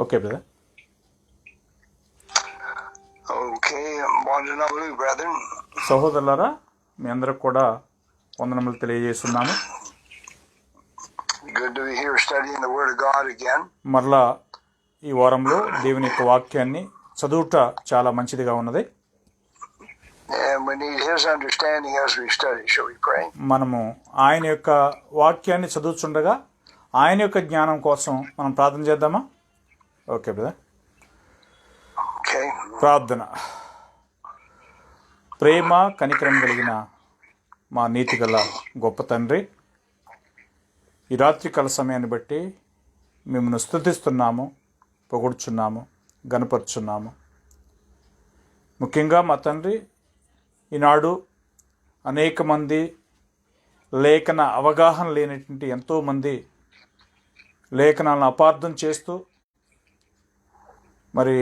Okay brother. సహోదరులారా, మీ అందరికి కూడా వందనములు తెలియజేస్తున్నాము. మరలా ఈ వారంలో దేవుని యొక్క వాక్యాన్ని చదువుట చాలా మంచిదిగా ఉన్నది. మనము ఆయన యొక్క వాక్యాన్ని చదువుతుండగా ఆయన యొక్క జ్ఞానం కోసం మనం ప్రార్థన చేద్దామా? Okay brother. ప్రార్థన. ప్రేమ కనికరం కలిగిన మా నీతి గల గొప్ప తండ్రి, ఈ రాత్రికాల సమయాన్ని బట్టి మిమ్మల్ని స్తుతిస్తున్నాము, పొగుడుచున్నాము, గనపరుచున్నాము. ముఖ్యంగా మా తండ్రి, ఈనాడు అనేక మంది లేఖన అవగాహన లేనటువంటి ఎంతోమంది లేఖనాలను అపార్థం చేస్తూ మరి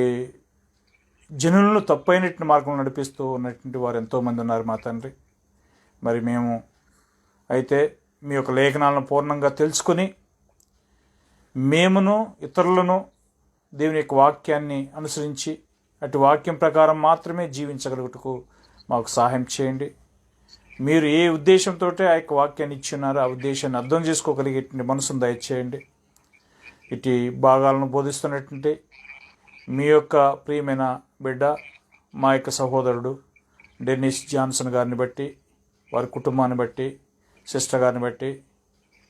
జనులను తప్పైనటువంటి మార్గంలో నడిపిస్తూ ఉన్నటువంటి వారు ఎంతోమంది ఉన్నారు మా తండ్రి. మరి మేము అయితే మీ యొక్క లేఖనాలను పూర్ణంగా తెలుసుకొని మేమును ఇతరులను దేవుని యొక్క వాక్యాన్ని అనుసరించి అటు వాక్యం ప్రకారం మాత్రమే జీవించగలుగుటకు మాకు సహాయం చేయండి. మీరు ఏ ఉద్దేశంతో ఆ యొక్క వాక్యాన్ని ఇచ్చున్నారో ఆ ఉద్దేశాన్ని అర్థం చేసుకోగలిగేటువంటి మనసును దయచేయండి. ఇటు భాగాలను బోధిస్తున్నటువంటి మీ యొక్క ప్రియమైన బిడ్డ, మా యొక్క సహోదరుడు డెన్నిస్ జాన్సన్ గారిని బట్టి, వారి కుటుంబాన్ని బట్టి, సిస్టర్ గారిని బట్టి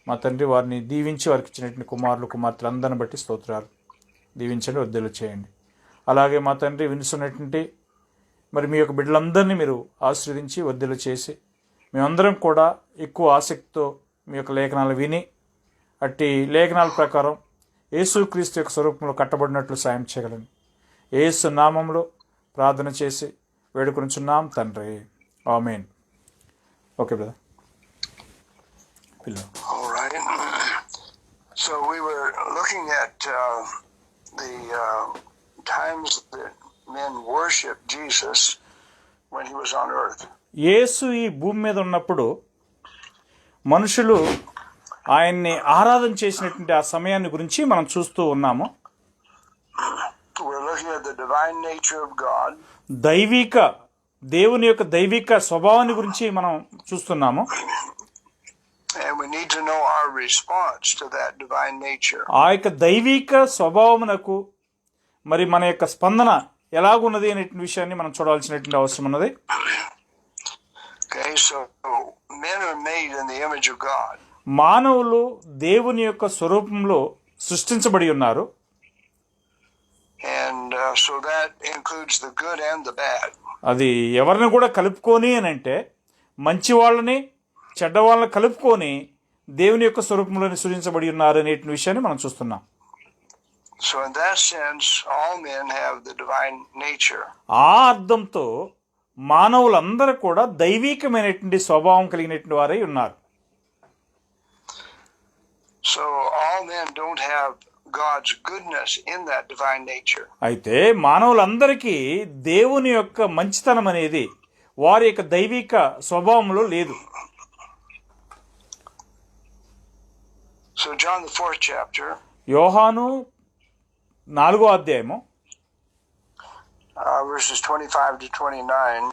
మా తండ్రి వారిని దీవించి వారికి ఇచ్చినటువంటి కుమారులు కుమార్తెలు అందరిని బట్టి స్తోత్రాలు. దీవించండి, వద్దలు చేయండి. అలాగే మా తండ్రి వినుసున్నటువంటి మరి మీ యొక్క బిడ్డలందరినీ మీరు ఆశీర్వదించి వద్దలు చేసి మేమందరం కూడా ఎక్కువ ఆసక్తితో మీ యొక్క లేఖనాలు విని అట్టి లేఖనాల ప్రకారం యేసుక్రీస్తు యొక్క స్వరూపంలో కట్టబడినట్లు సాయం చేయగలను. యేసు నామంలో ప్రార్థన చేసి వేడుకొనుచున్నాం తండ్రి, ఆమేన్. Okay brother. So we were looking at the times that men worshiped Jesus when he was on earth. యేసు ఈ భూమి మీద ఉన్నప్పుడు మనుషులు ఆయన్ని ఆరాధన చేసినటువంటి ఆ సమయాన్ని గురించి మనం చూస్తూ ఉన్నాము. దేవుని యొక్క దైవిక స్వభావాన్ని గురించి మనం చూస్తున్నాము. ఆ యొక్క దైవిక స్వభావమునకు మరి మన యొక్క స్పందన ఎలాగున్నది అనే విషయాన్ని మనం చూడాల్సినటువంటి అవసరం ఉన్నది. మానవులు దేవుని యొక్క స్వరూపంలో సృష్టించబడి ఉన్నారు. అది ఎవరిని కూడా కలుపుకొని అని అంటే మంచి వాళ్ళని చెడ్డ వాళ్ళని కలుపుకొని దేవుని యొక్క స్వరూపంలోనే సృజించబడి ఉన్నారు అనే విషయాన్ని మనం చూస్తున్నాం. ఆ అర్థంతో మానవులందరూ కూడా దైవికమైనటువంటి స్వభావం కలిగినటువంటి వారై ఉన్నారు. So all men don't have God's goodness in that divine nature. అయితే మానవులందరికీ దేవుని యొక్క మంచితనం అనేది వారి యొక్క దైవిక స్వభావంలో లేదు. So John the 4th chapter, యోహాను 4వ అధ్యాయము verses 25 to 29,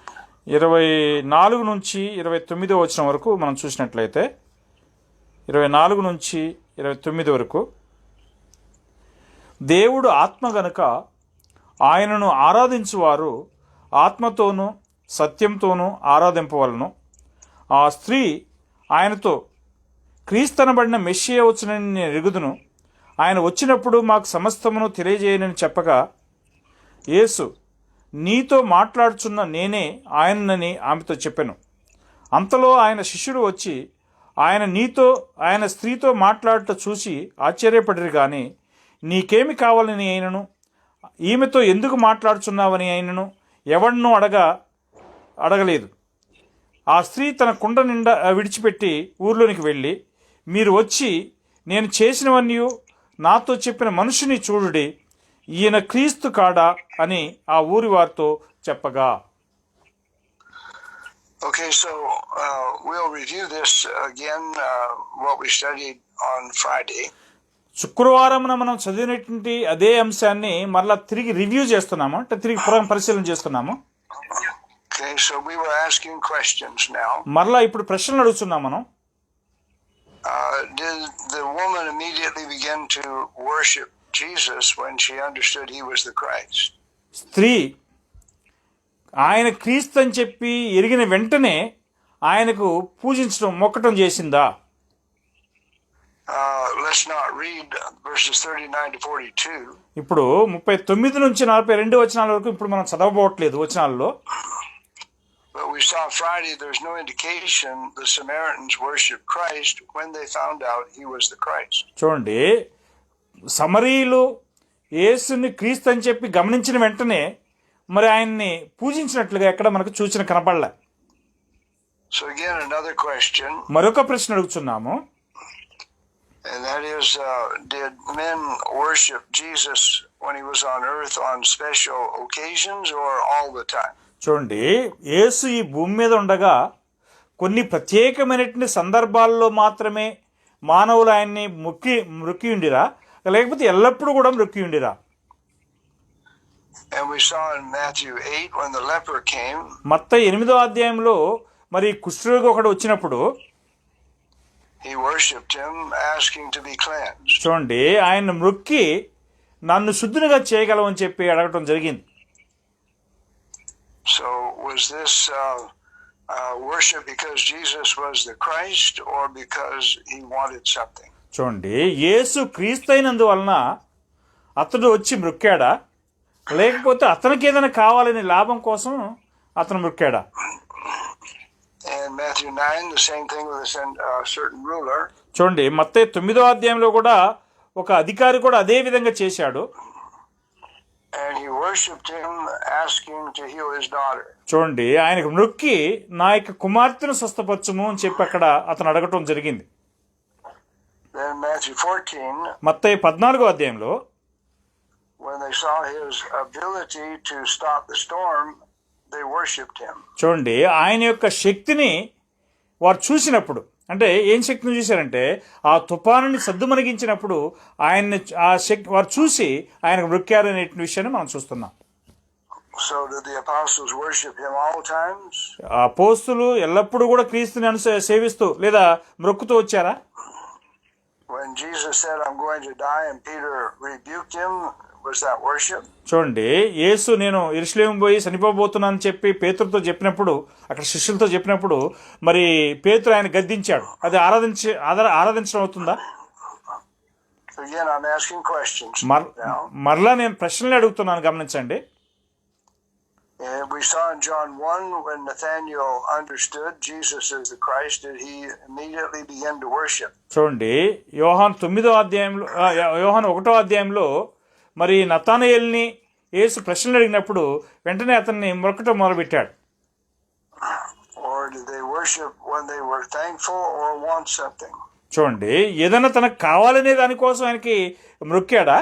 24 నుంచి 29వ వచనం వరకు మనం చూసినట్లయితే 24 నుంచి 29 వరకు, దేవుడు ఆత్మ గనుక ఆయనను ఆరాధించువారు ఆత్మతోనూ సత్యంతోనూ ఆరాధింపవలను. ఆ స్త్రీ ఆయనతో, క్రీస్తనబడిన మెస్సియా వచ్చునని నేను ఎరుగుదును, ఆయన వచ్చినప్పుడు మాకు సమస్తమును తెలియజేయనని చెప్పగా, యేసు, నీతో మాట్లాడుచున్న నేనే ఆయనని ఆమెతో చెప్పెను. అంతలో ఆయన శిష్యుడు వచ్చి ఆయన స్త్రీతో మాట్లాడట చూసి ఆశ్చర్యపడిరి గాని నీకేమి కావాలని అయినను ఈమెతో ఎందుకు మాట్లాడుచున్నావని అయినను ఎవరినూ అడగలేదు. ఆ స్త్రీ తన కుండ నిండా విడిచిపెట్టి ఊర్లోనికి వెళ్ళి, మీరు వచ్చి నేను చేసినవన్నీ నాతో చెప్పిన మనుషుని చూడుడి, ఈయన క్రీస్తు కాడా అని ఆ ఊరి వారితో చెప్పగా. Okay, so we'll review this again, what we studied on Friday. శుక్రవారమున మనం చదివినటువంటి అదే అంశాన్ని మరలా తిరిగి రివ్యూ చేస్తున్నాము, అంటే తిరిగి పరిశీలన చేస్తున్నాము. Okay, so we were asking questions now. మరలా ఇప్పుడు ప్రశ్నలు అడుగుతున్నాం మనం. Did the woman immediately begin to worship Jesus when she understood he was the Christ? స్త్రీ ఆయన క్రీస్తు అని చెప్పి ఎరిగిన వెంటనే ఆయనకు పూజించడం, మొక్కటం చేసిందా? Let's not read verses 39 to 42. ఇప్పుడు 39 నుంచి 42 వచనాల వరకు ఇప్పుడు మనం చదవబోవట్లేదు వచనాల్లో. But we saw Friday there's no indication the Samaritans worshiped Christ when they found out he was the Christ. చూడండి, సమరీయులు యేసుని క్రీస్తు అని చెప్పి గమనించిన వెంటనే మరి ఆయన్ని పూజించినట్లుగా ఎక్కడ మనకు సూచన కనపడలే. So again another question. మరొక ప్రశ్న అడుగుతున్నాము. And that is, did men worship Jesus when he was on earth on special occasions or all the time? చూడండి, యేసు ఈ భూమి మీద ఉండగా కొన్ని ప్రత్యేకమైనటువంటి సందర్భాల్లో మాత్రమే మానవులు ఆయన్ని మొక్కి ఉండిరా, లేకపోతే ఎల్లప్పుడూ కూడా మొక్కి ఉండిరా? And we saw in Matthew 8 when the leper came. మత్తయి 8వ అధ్యాయంలో మరి కుష్ఠరోగి ఒకడు వచ్చినప్పుడు he worshipped him asking to be cleansed. చూడండి, ఆయన మొక్కి నన్ను శుద్ధినిగా చేయగలవని చెప్పి అడగటం జరిగింది. So was this worship because Jesus was the Christ or because he wanted something? చూడండి, యేసు క్రీస్తు అయినందువలన అతడు వచ్చి మొక్కాడా, లేకపోతే అతనికి ఏదైనా కావాలనే లాభం కోసం అతను మొక్కాడా? And Matthew 9 the same thing with a certain ruler. చూడండి, మత్తయి 9వ అధ్యాయంలో కూడా ఒక అధికారి కూడా అదే విధంగా చేశాడు. And he worshipped him asking to heal his daughter. చూడండి, ఆయనకు మొక్కి నా యొక్క కుమార్తెను స్వస్థపరచుము అని చెప్పి అక్కడ అతను అడగటం జరిగింది. Then Matthew 14 మత్తయి 14వ అధ్యాయంలో when they saw his ability to stop the storm they worshipped him. చూడండి, ఆయన యొక్క శక్తిని వారు చూసినప్పుడు, అంటే ఏం శక్తిని చూశారంటే ఆ తుఫానుని సద్దుమణిగించినప్పుడు ఆయన్ని ఆ శక్తి వారు చూసి ఆయనకు మొక్కారనే విషయాన్ని మనం చూస్తున్నాం. So did the apostles worship him all times? అపోస్తులు ఎల్లప్పుడూ కూడా క్రీస్తుని సేవిస్తూ లేదా మొక్కుతూ వచ్చారా? When Jesus said I'm going to die and Peter rebuked him, was that worship? చూడండి, యేసు నేను యెరూషలేము పోయి చనిపోబోతున్నానని చెప్పి పేతురుతో చెప్పినప్పుడు, అక్కడ శిష్యులతో చెప్పినప్పుడు మరి పేతురు ఆయన గద్దించాడు. అది ఆరాధించడం అవుతుందా? Again I'm asking questions. మరలా నేను ప్రశ్నలు అడుగుతున్నాను, గమనించండి. And we saw in John 1 when Nathanael understood Jesus is the Christ, did he immediately begin to worship? చూడండి, యోహాను 1వ అధ్యాయంలో మరి నతానయేలుని యేసు ప్రశ్నలు అడిగినప్పుడు వెంటనే అతన్ని మొక్కటం మొదలుపెట్టాడు. Or did they worship when they were thankful or want something? చూడండి, ఏదైనా తనకు కావాలనే దానికోసం ఆయనకి మొక్కాడా,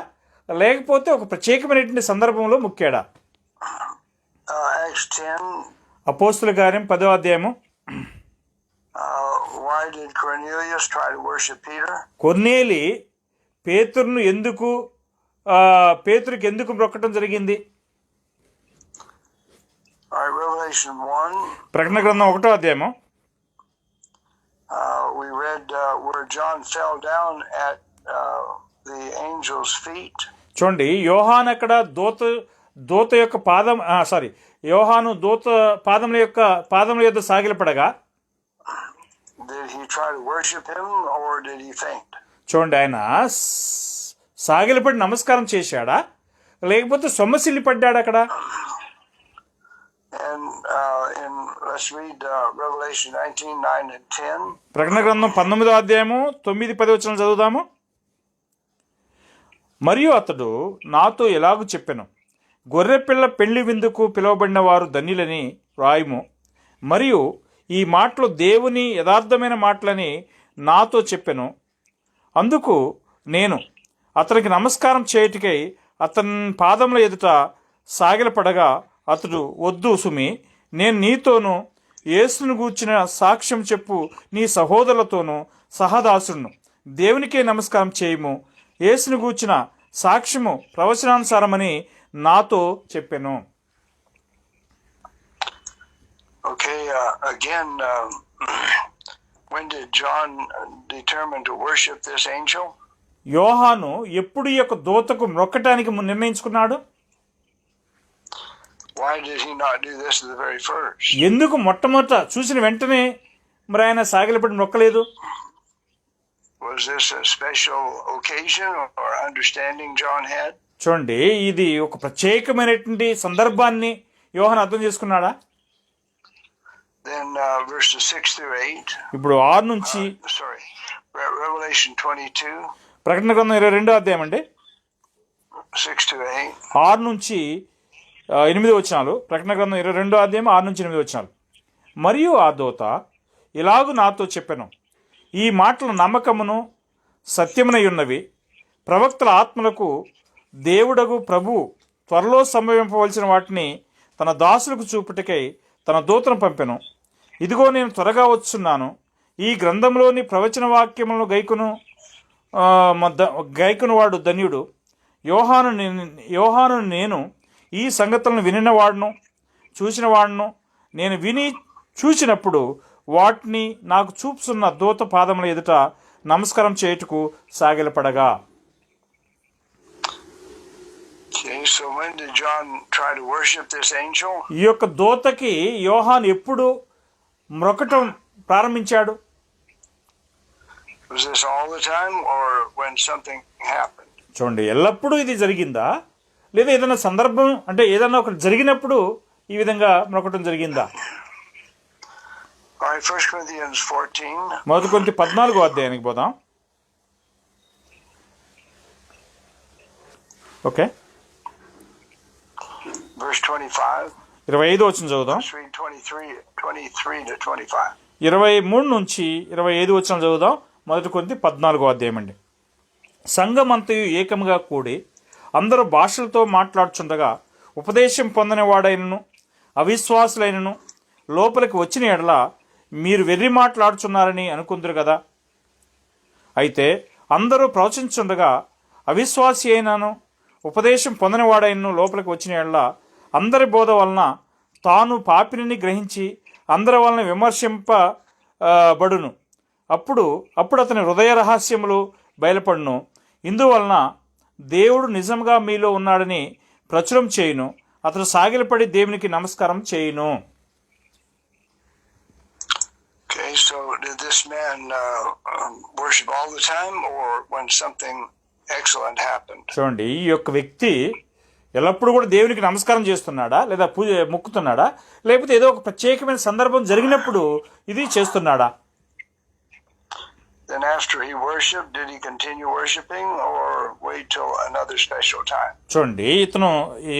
లేకపోతే ఒక ప్రత్యేకమైనటువంటి సందర్భంలో మొక్కాడా? Acts 10 అపోస్తుల కార్యం 10వ అధ్యాయము. Why did Cornelius try to worship Peter? కొర్నేలి పేతురుకి ఎందుకు మొక్కటం జరిగింది? Revelation 1. ప్రకటన గ్రంథం 1వ అధ్యాయము. We read where John fell down at the angel's feet. చూడండి, యోహాను అక్కడ దూత యొక్క యోహాను దూత పాదముల యొద్ద సాగిలపడగా Did he try to worship him or did he faint? చూడండి, ఆయన సాగిలపడి నమస్కారం చేశాడా, లేకపోతే సొమ్మసిల్లి పడ్డాడు అక్కడ? And let's read Revelation 19:9 and 10. ప్రకటన గ్రంథం 19వ అధ్యాయము 9-10 వచనాలు చదువుదాము. మరియు అతడు నాతో ఎలాగూ చెప్పెను, గొర్రెపిల్ల పెళ్లి విందుకు పిలువబడిన వారు ధన్యులని రాయుము. మరియు ఈ మాటలు దేవుని యథార్థమైన మాటలని నాతో చెప్పెను. అందుకు నేను అతనికి నమస్కారం చేయుటకై అతని పాదముల ఎదుట సాగిలపడగా అతడు, వద్దు సుమి, నేను నీతోనూ యేసును గూర్చిన సాక్ష్యం చెప్పు నీ సహోదరులతోనూ సహదాసును దేవునికే నమస్కారం చేయము. యేసును గూర్చిన సాక్ష్యము ప్రవచనానుసారమని నాతో చెప్పెను. Okay, again, when did John determine to worship this angel? యోహాను ఎప్పుడు ఈ యొక్క దూతకు మ్రొక్కటానికి నిర్ణయించుకున్నాడు? Why did he not do this at the very first? ఎందుకు మొట్టమొదట చూసిన వెంటనే మరి ఆయన సాగిలపడి మ్రొక్కలేదు? Was this a special occasion or understanding John had? చూడండి, ఇది ఒక ప్రత్యేకమైనటువంటి సందర్భాన్ని యోహాను అర్థం చేసుకున్నాడా? Then verses 6 through 8. ఇప్పుడు 6 నుంచి Revelation 22. ప్రకటన గ్రంథం 22వ అధ్యాయం అండి, 6 to 8. 6 నుంచి 8 వచనాలు. ప్రకటన గ్రంథం 22వ అధ్యాయం 6 నుంచి 8 వచనాలు. మరియు ఆ దూత ఇలాగు నాతో చెప్పెను, ఈ మాటలు నమ్మకమును సత్యమునై ఉన్నవి. ప్రవక్తల ఆత్మలకు దేవుడగు ప్రభువు త్వరలో సంభవింపవలసిన వాటిని తన దాసులకు చూపుటకై తన దూతను పంపెను. ఇదిగో నేను త్వరగా వచ్చున్నాను. ఈ గ్రంథంలోని ప్రవచన వాక్యములను గైకును వాడు ధన్యుడు. యోహాను నేను ఈ సంగతులను వినినవాడును చూసినవాడును. నేను విని చూసినప్పుడు వాటిని నాకు చూపుతున్న దూత పాదముల ఎదుట నమస్కారం చేయుటకు సాగిలపడగా. Okay, so when did John try to worship this angel? ఈ యొక్క దూతకి యోహాను ఎప్పుడు మ్రొక్కటం ప్రారంభించాడు? Was this all the time or when something happened? చూడండి, ఎల్లప్పుడూ ఇది జరిగిందా, లేదా ఏదైనా సందర్భం అంటే ఏదైనా ఒకటి జరిగినప్పుడు ఈ విధంగా మ్రొక్కటం జరిగిందా? All right, 1 Corinthians 14. 1 కొరింథీ 14వ అధ్యాయానికి పోదాం. Okay, Verse 25. 25వ వచనం చదువుదాం. Let's read 23 to 25. 23 నుంచి 25 వచనం చదువుదాం. 1 కొరింథీ 14వ అధ్యాయం అండి. సంఘమంతయు ఏకముగా కూడి అందరూ భాషలతో మాట్లాడుచుండగా ఉపదేశం పొందనివాడైనను అవిశ్వాసులైనను లోపలికి వచ్చిన ఎడల మీరు వెర్రి మాట్లాడుచున్నారని అనుకుందరు కదా. అయితే అందరూ ప్రవచించుండగా అవిశ్వాసి అయినను ఉపదేశం పొందనివాడైనను లోపలికి వచ్చిన ఎడల అందరి బోధ వలన తాను పాపిని గ్రహించి అందరి వలన విమర్శింపబడును. అప్పుడు అతని హృదయ రహస్యములు బయలుపడును. ఇందువలన దేవుడు నిజంగా మీలో ఉన్నాడని ప్రచురం చేయును. అతడు సాగిలపడి దేవునికి నమస్కారం చేయును. Okay, so did this man worship all the time or when something excellent happened? చూడండి, ఈ యొక్క వ్యక్తి ఎల్లప్పుడూ కూడా దేవునికి నమస్కారం చేస్తున్నాడా, లేదా పూజ మొక్కుతున్నాడా, లేకపోతే ఏదో ఒక ప్రత్యేకమైన సందర్భం జరిగినప్పుడు ఇది చేస్తున్నాడా? Then after he worshipped, did he continue worshiping or wait till another special time? చూడండి, ఇతను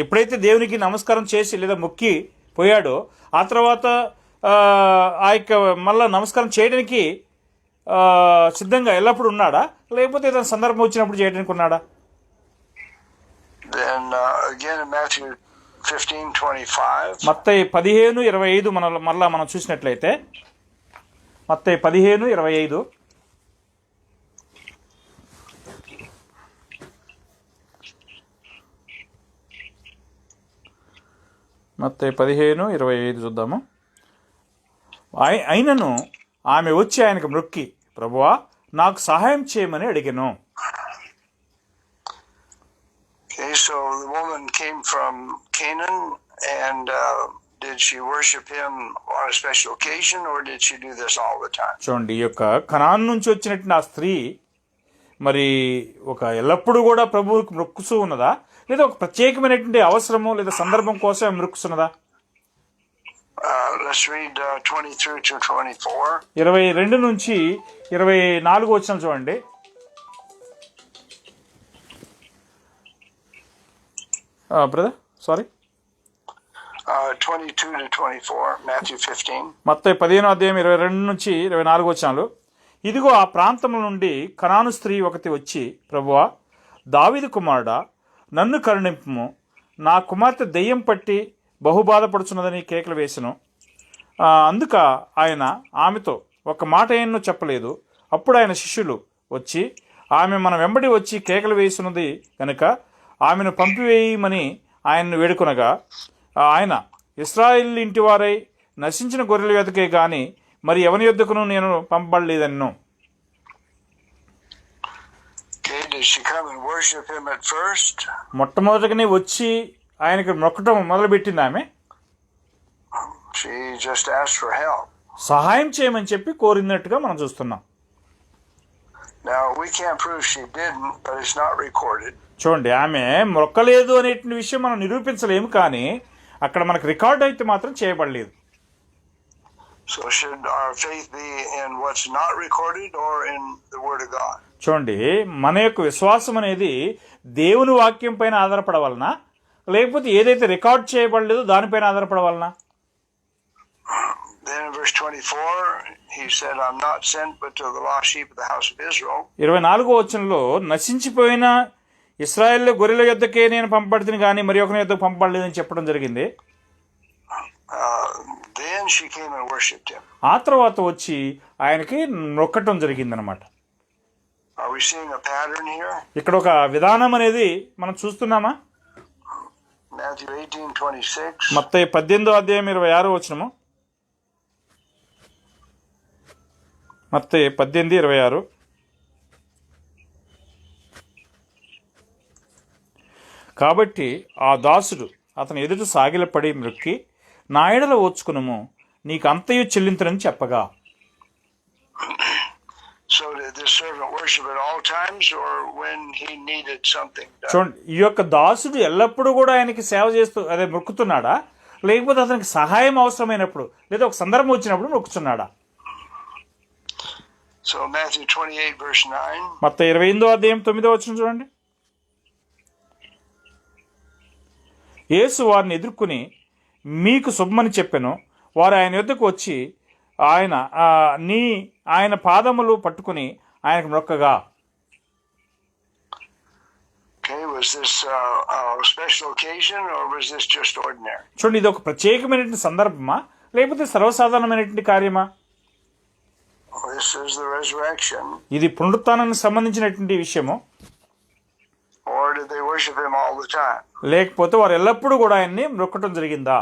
ఎప్పుడైతే దేవునికి నమస్కారం చేసి లేదా మొక్కి పోయాడో ఆ తర్వాత ఆ యొక్క మళ్ళా నమస్కారం చేయడానికి సిద్ధంగా ఎల్లప్పుడు ఉన్నాడా, లేకపోతే ఏదైనా సందర్భం వచ్చినప్పుడు చేయడానికి ఉన్నాడా? Then again in Matthew 15:25. మత్తయి 15:25 మళ్ళా మనం చూసినట్లయితే మత్తయి 15:25. మత్తయి 15:25 చూద్దాము. అయినను ఆమె వచ్చి ఆయనకు మ్రొక్కి, ప్రభువా నాకు సహాయం చేయమని అడిగెను. Okay, so the woman came from Canaan, and did she worship him on a special occasion, or did she do this all the time? చూడండి, ఈ యొక్క కనాన్ నుంచి వచ్చినట్టు ఆ స్త్రీ మరి ఒక ఎల్లప్పుడూ కూడా ప్రభువుకి మొక్కుతూ ఉన్నదా, లేదా ఒక ప్రత్యేకమైనటువంటి అవసరము లేదా సందర్భం కోసం మొక్కుతున్నదా? Let's read 23 to 24. 22 నుంచి 24 వచనం చూడండి. Brother sorry 22 to 24, Matthew 15. మత్తయి 15వ అధ్యాయం 22 నుంచి 24 వచనాలు. ఇదిగో ఆ ప్రాంతం నుండి కనాను స్త్రీ ఒకటి వచ్చి, ప్రభువా దావీదు కుమారుడా నన్ను కరుణింపుము, నా కుమార్తె దెయ్యం పట్టి బహుబాధపడుచున్నదని కేకలు వేసెను. అందుక ఆయన ఆమెతో ఒక మాట ఏమో చెప్పలేదు. అప్పుడు ఆయన శిష్యులు వచ్చి ఆమె మన వెంబడి వచ్చి కేకలు వేస్తున్నది కనుక ఆమెను పంపివేయమని ఆయన్ను వేడుకొనగా ఆయన ఇశ్రాయేలు ఇంటి వారై నశించిన గొర్రెల యొద్దకే గాని మరి ఎవని యొద్దకును నేను పంపబడలేదన్ను. Okay, did she come and worship him at first? మొట్టమొదటిగానే వచ్చి ఆయనకు మొక్కటం మొదలుపెట్టింది ఆమె. She just asked for help. సహాయం చేయమని చెప్పి కోరినట్టుగా మనం చూస్తున్నాం. Now, we can't prove she didn't, but it's not recorded. చూడండి, ఆమె మొక్కలేదు అనే విషయం మనం నిరూపించలేము, కానీ అక్కడ మనకు రికార్డ్ అయితే మాత్రం చేయబడలేదు. So should our faith be in what's not recorded or in the Word of God? చూడండి, మన యొక్క విశ్వాసం అనేది దేవుని వాక్యం పైన ఆధారపడవలనా, లేకపోతే ఏదైతే రికార్డ్ చేయబడలేదో దానిపైన ఆధారపడవలనా? Then in verse 24, he said, I'm not sent but to the lost sheep of the house of Israel. 24వ వచనంలో నశించిపోయిన ఇశ్రాయేలు గొర్రెల యొద్దకే నేను పంపబడుతుంది కానీ మరి ఒకరి యొద్దకు పంపబడలేదని చెప్పడం జరిగింది. Then she came and worshipped him. ఆ తర్వాత వచ్చి ఆయనకి నొక్కటం జరిగిందనమాట. Are we seeing a pattern here? ఇక్కడ ఒక విధానం అనేది మనం చూస్తున్నామా? Matthew 18:26. మత్తయి 18:26 వచనము. మత్తయి 18:26. కాబట్టి ఆ దాసుడు అతని ఎదుట సాగిలపడి మ్రొక్కి, నా ఎడల ఓర్చుకునుము, నీకు అంతయు చెల్లింతునని చెప్పగా. So did this servant worship at all times or when he needed something done? చూడండి, ఈ యొక్క దాసుడు ఎల్లప్పుడూ కూడా ఆయనకి సేవ చేస్తూ అదే మొక్కుతున్నాడా, లేకపోతే అతనికి సహాయం అవసరమైనప్పుడు లేదా ఒక సందర్భం వచ్చినప్పుడు మొక్కుతున్నాడా? So Matthew 28 verse 9. మత్తయి 28:9 చూడండి. యేసు వారిని ఎదుర్కొని మీకు శుభమని చెప్పెను. వారు ఆయన యొద్దకు వచ్చి ఆయన పాదములు పట్టుకుని ఆయనకు మొక్కగా. Okay, was this a special occasion or was this just ordinary? చూడండి, ఇది ఒక ప్రత్యేకమైనటువంటి సందర్భమా లేకపోతే సర్వసాధారణమైనటువంటి కార్యమా? This is the resurrection. ఇది పునరుత్థానానికి సంబంధించినటువంటి విషయము. Or did they worship him all the time? లేకపోతే వారు ఎల్లప్పుడూ కూడా ఆయన్ని మొక్కటం జరిగిందా?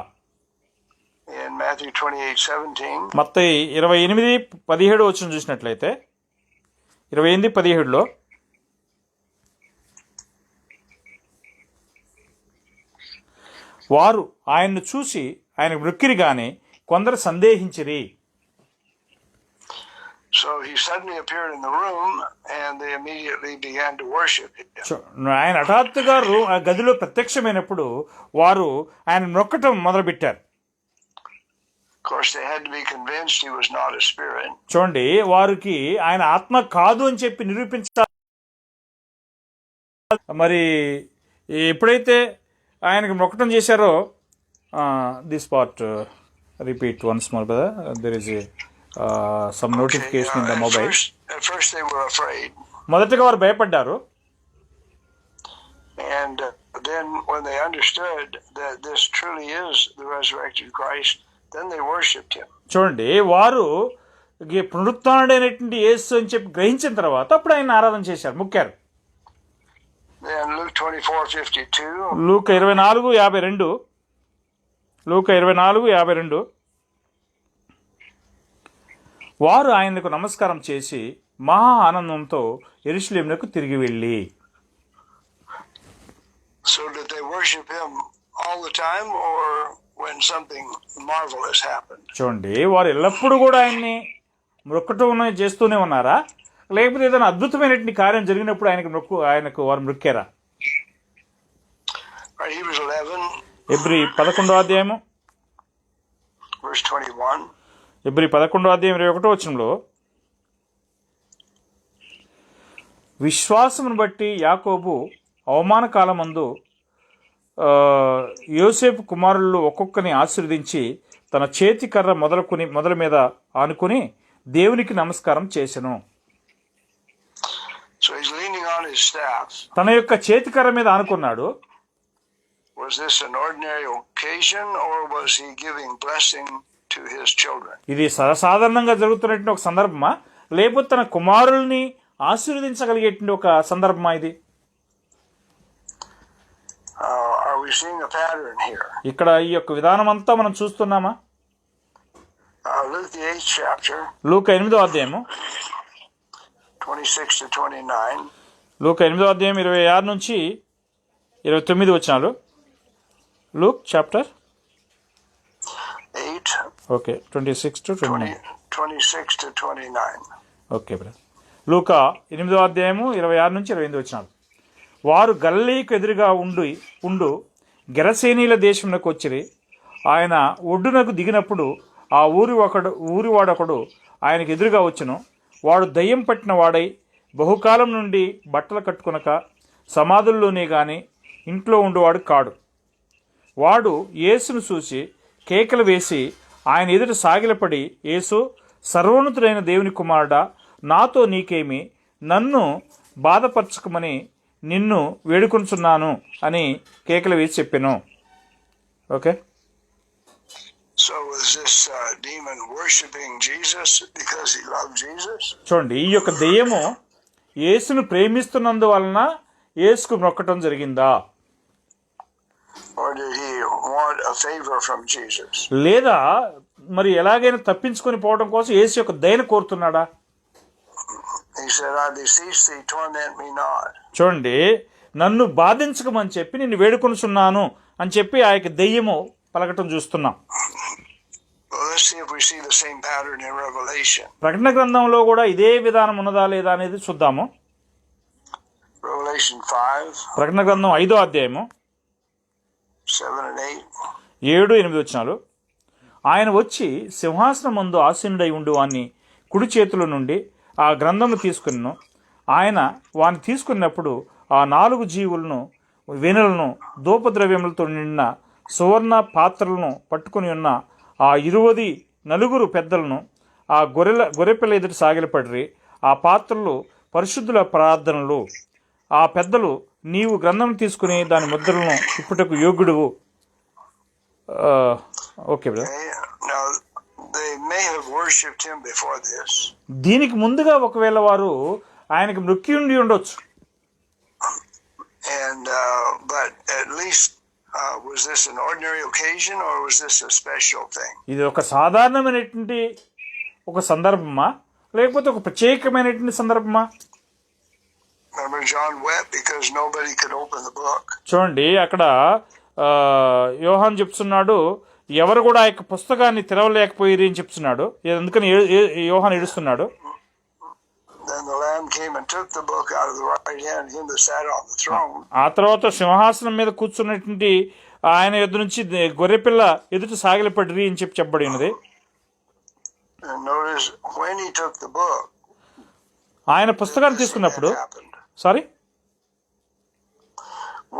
In Matthew 28:17. మత్తయి 28:17 వచనం చూసినట్లయితే 28:17లో వారు ఆయన్ను చూసి ఆయనకు మొక్కిరి గాని కొందరు సందేహించిరి. So he suddenly appeared in the room and they immediately began to worship him. ఆయన హఠాత్తుగా ఆ గదిలో ప్రత్యక్షమైనప్పుడు వారు ఆయన మొక్కటం మొదలుపెట్టారు. Of course, they had to be convinced he was not a spirit. చూడండి, వారికి ఆయన ఆత్మ కాదు అని చెప్పి నిరూపించాలి. మరి ఎప్పుడైతే ఆయనకు మొక్కటం చేశారో, this part repeat once more brother, there is some notification in the mobile. At first they were afraid. మొదటగా వారు భయపడ్డారు. And then when they understood that this truly is the resurrected Christ, then they worshipped him. చూడండి, వారు పునరుత్థానుడైనటువంటి యేసు అని చెప్పి గ్రహించిన తర్వాత అప్పుడు ఆయన ఆరాధన చేశారు, మొక్కారు. Then Luke 24:52. లూకా 24:52. లూకా 24:52. వారు ఆయనకు నమస్కారం చేసి మహా ఆనందంతో యెరూషలేమునకు తిరిగి వెళ్ళి. So did they worship him all the time or when something marvelous happened? చూడండి, వారు ఎల్లప్పుడూ కూడా ఆయన్ని మొక్కటం చేస్తూనే ఉన్నారా, లేకపోతే ఏదైనా అద్భుతమైనటువంటి కార్యం జరిగినప్పుడు ఆయనకు వారు మొక్కారా? Hebrews 11. ఎబ్రీ 11వ అధ్యాయము verse 21. ఎబ్రీ 11వ అధ్యాయం 21వ వచనంలో, విశ్వాసమును బట్టి యాకోబు అవమాన కాలమందు యోసేపు కుమారులు ఒక్కొక్కని ఆశీర్వదించి తన చేతి కర్ర మొదల మీద ఆనుకుని దేవునికి నమస్కారం చేసెను. So he's leaning on his staff. తన యొక్క చేతి కర్ర మీద ఆనుకున్నాడు. Was this an ordinary occasion or was he giving blessing to his children? ఇది సర్వసాధారణంగా జరుగుతున్నటువంటి ఒక సందర్భమా, లేకపోతే తన కుమారుల్ని ఆశీర్వదించగలిగేటువంటి ఒక సందర్భమా ఇది? Are we seeing a pattern here? ఇక్కడ ఈ యొక్క విధానం అంతా మనం చూస్తున్నామా? Luke the 8th chapter, లూకా 8వ అధ్యాయము 26 to 29. లూకా 8వ అధ్యాయం 26 నుంచి 29 వచనాలు. Luke chapter 8, okay 26 to 29. 26 to 29. Okay brother. లూకా 8వ అధ్యాయము 26 నుంచి 28 వచనాలు. వారు గలిలయకు ఎదురుగా ఉండు గెరసేనీల దేశమునకు వచ్చిరి. ఆయన ఒడ్డునకు దిగినప్పుడు ఆ ఊరివాడొకడు ఆయనకు ఎదురుగా వచ్చును. వాడు దయ్యం పట్టిన వాడై బహుకాలం నుండి బట్టలు కట్టుకొనక సమాధుల్లోనే గాని ఇంట్లో ఉండువాడు కాడు. వాడు యేసును చూసి కేకలు వేసి ఆయన ఎదుట సాగిలపడి, యేసు, సర్వోన్నతుడైన దేవుని కుమారుడా, నాతో నీకేమి? నన్ను బాధపరచకమని నిన్ను వేడుకొనుచున్నాను అని కేకలు వేసి చెప్పాను. Okay. So was this demon worshiping Jesus because he loved Jesus? చూడండి, ఈ యొక్క దెయ్యము యేసును ప్రేమిస్తున్నందువలన యేసుకు మొక్కటం జరిగిందా, Or did he want a favor from Jesus? లేదా మరి ఎలాగైనా తప్పించుకొని పోవడం కోసం యేసు యొక్క దయను కోరుతున్నాడా? He said, I beseech thee, torment me not. చూడండి, నన్ను బాధించకమని చెప్పి నిన్ను వేడుకొనుచున్నాను అని చెప్పి ఆ యొక్క దెయ్యము పలకటం చూస్తున్నాం. Well, let's see if we see the same pattern in Revelation. ప్రకటన గ్రంథంలో కూడా ఇదే విధానం ఉన్నదా లేదా అనేది చూద్దాము. Revelation 5, ప్రకటన గ్రంథం 5వ అధ్యాయము 7 and 8. 7-8 వచనాలు. ఆయన వచ్చి సింహాసనం ముందు ఆసీనుడై ఉండు వాని కుడి చేతుల నుండి ఆ గ్రంథము తీసుకున్నాను. ఆయన వాని తీసుకున్నప్పుడు ఆ 4 జీవులను, వెనులను, ధూపద్రవ్యములతో నిండిన సువర్ణ పాత్రలను పట్టుకుని ఉన్న ఆ 24 పెద్దలను ఆ గొర్రెపిల్ల ఎదుట సాగిలపడిరి. ఆ పాత్రలు పరిశుద్ధుల ప్రార్థనలు. ఆ పెద్దలు, నీవు గ్రంథం తీసుకుని దాని ముద్రలను ఇప్పుటకు యోగ్యుడువు. Okay brother. Now, they may have worshipped him before this. దీనికి ముందుగా ఒకవేళ వారు ఆయనకి మృక్కి ఉండి ఉండొచ్చు. And but at least was this an ordinary occasion or was this a special thing? ఇది ఒక సాధారణమైనటువంటి ఒక సందర్భమా లేకపోతే ఒక ప్రత్యేకమైనటువంటి సందర్భమా? Remember, John wept because nobody could open the book. చూడండి, అక్కడ యోహాన్ చెప్తున్నాడు, ఎవరు కూడా ఆ యొక్క పుస్తకాన్ని తెరవలేకపోయి అని చెప్తున్నాడు. అందుకని యోహాన్ ఏడుస్తున్నాడు. Then the Lamb came and took the book out of the right hand, him that sat on the throne. ఆ తర్వాత సింహాసనం మీద కూర్చున్నటువంటి ఆయన ఎదురు నుంచి గొర్రెపిల్ల ఎదుట సాగిలపడిరి అని చెప్పబడి ఉన్నది. And notice when he took the book, ఆయన పుస్తకాన్ని తీసుకున్నప్పుడు,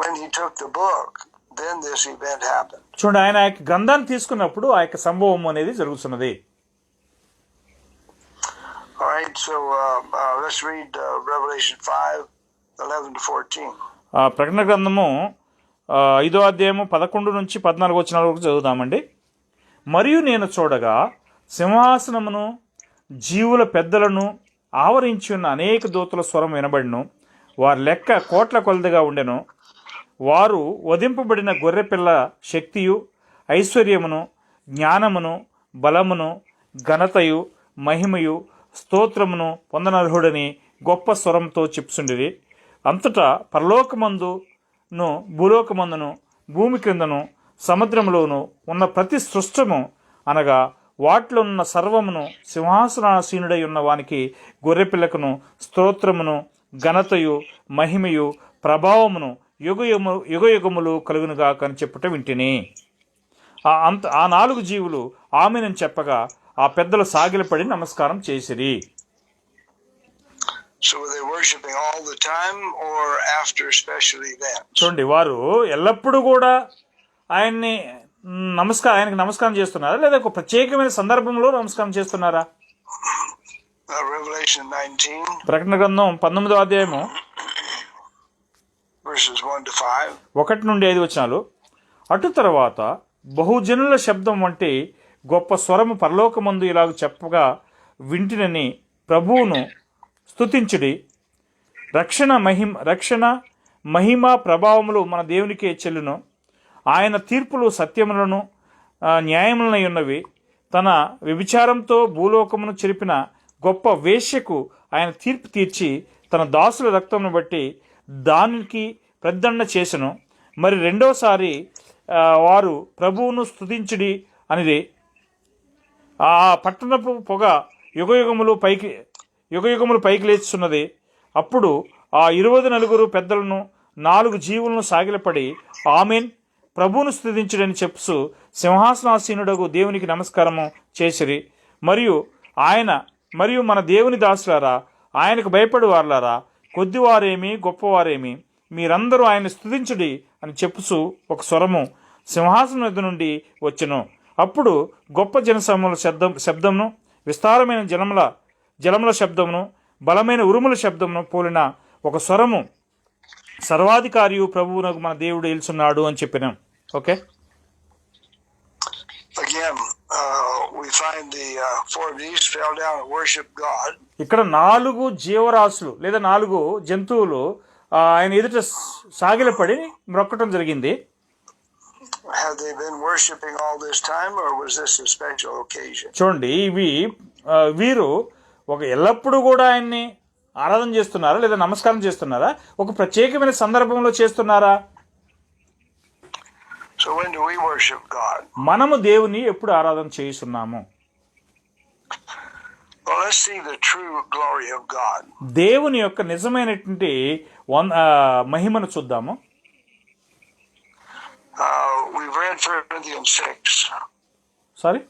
when he took the book, then this event happened. చూడండి, ఆయన ఆ యొక్క గ్రంథాన్ని తీసుకున్నప్పుడు ఆ యొక్క సంభవం అనేది జరుగుతున్నది. All right, so let's read Revelation 5, 11 to 14. ప్రకటన గ్రంథము 5వ అధ్యాయము 11 నుంచి 14 వచనాల వరకు చదువుదామండి. మరియు నేను చూడగా సింహాసనమును జీవుల పెద్దలను ఆవరించి ఉన్న అనేక దూతల స్వరం వినబడిను. వారి లెక్క కోట్ల కొలదిగా ఉండెను. వారు వధింపబడిన గొర్రెపిల్ల శక్తియు, ఐశ్వర్యమును, జ్ఞానమును, బలమును, ఘనతయు, మహిమయు, స్తోత్రమును పొందనర్హుడని గొప్ప స్వరంతో చెప్పుచుండిరి. అంతటా పరలోకమందును, భూలోకమందును, భూమి క్రిందను, సముద్రములోను ఉన్న ప్రతి సృష్టము అనగా వాటిలో ఉన్న సర్వమును సింహాసనాసీనుడై ఉన్న వానికి గొర్రెపిల్లకును స్తోత్రమును, ఘనతయు, మహిమయు, ప్రభావమును యుగయుగములు కలుగునుగా అని చెప్పుట వింటిని. ఆ 4 జీవులు ఆమెనని చెప్పగా ఆ పెద్దలు సాగిలపడి నమస్కారం చేసిరి. So were they worshiping all the time or after special events? చూడండి, వారు ఎల్లప్పుడూ కూడా ఆయనకి నమస్కారం చేస్తున్నారా లేదా ఒక ప్రత్యేకమైన సందర్భంలో నమస్కారం చేస్తున్నారా? Revelation 19, ప్రకటన గ్రంథం 19వ అధ్యాయము verses 1 to 5. 1 నుండి 5 వచనాలు. అటు తర్వాత బహుజనుల శబ్దం వంటి గొప్ప స్వరము పరలోకమందు ఇలాగ చెప్పగా వింటినని ప్రభువును స్తుతించుడి. రక్షణ మహిమ ప్రభావములు మన దేవునికే చెల్లును. ఆయన తీర్పులు సత్యములను న్యాయములనై ఉన్నవి. తన వ్యభిచారంతో భూలోకమును చెరిపిన గొప్ప వేశ్యకు ఆయన తీర్పు తీర్చి తన దాసుల రక్తమును బట్టి దానికి ప్రదండ చేసెను. మరి రెండోసారి వారు ప్రభువును స్తుతించుడి అనిది. ఆ పట్టణపు పొగ యుగయుగములు పైకి లేచున్నది. అప్పుడు ఆ 24 పెద్దలను 4 జీవులను సాగిలపడి ఆమెన్, ప్రభువును స్తుతించుడని చెప్పుచు సింహాసనాసీనుడగు దేవునికి నమస్కారము చేసిరి. మరియు మన దేవుని దాసులారా, ఆయనకు భయపడు వారులారా, కొద్దివారేమి గొప్పవారేమి, మీరందరూ ఆయన స్తుతించుడి అని చెప్పుచు ఒక స్వరము సింహాసనం వద్ద నుండి వచ్చెను. అప్పుడు గొప్ప జనసమూహముల శబ్దమును, విస్తారమైన జలముల శబ్దమును, బలమైన ఉరుముల శబ్దమును పోలిన ఒక స్వరము సర్వాధికారియు ప్రభువునకు మన దేవుడు ఏల్చున్నాడు అని చెప్పినాం. Okay, Again, we find the 4 beasts fell down and worshiped God. ఇక్కడ 4 జీవరాశులు లేదా 4 జంతువులు ఆయన ఎదుట సాగిలపడి మ్రొక్కటం జరిగింది. Have they been worshiping all this time, or was this a special occasion? చూడండి, వీరు ఎల్లప్పుడూ కూడా ఆయన్ని ఆరాధన చేస్తున్నారా లేదా నమస్కారం చేస్తున్నారా? ఒక ప్రత్యేకమైన సందర్భంలో చేస్తున్నారా? So when do we worship God? మనము దేవుని ఎప్పుడు ఆరాధన చేస్తున్నాము? Well, let's see the true glory of God. దేవుని యొక్క నిజమైనటువంటి మహిమను చూద్దాము. We've read 1 Corinthians 6. Sorry,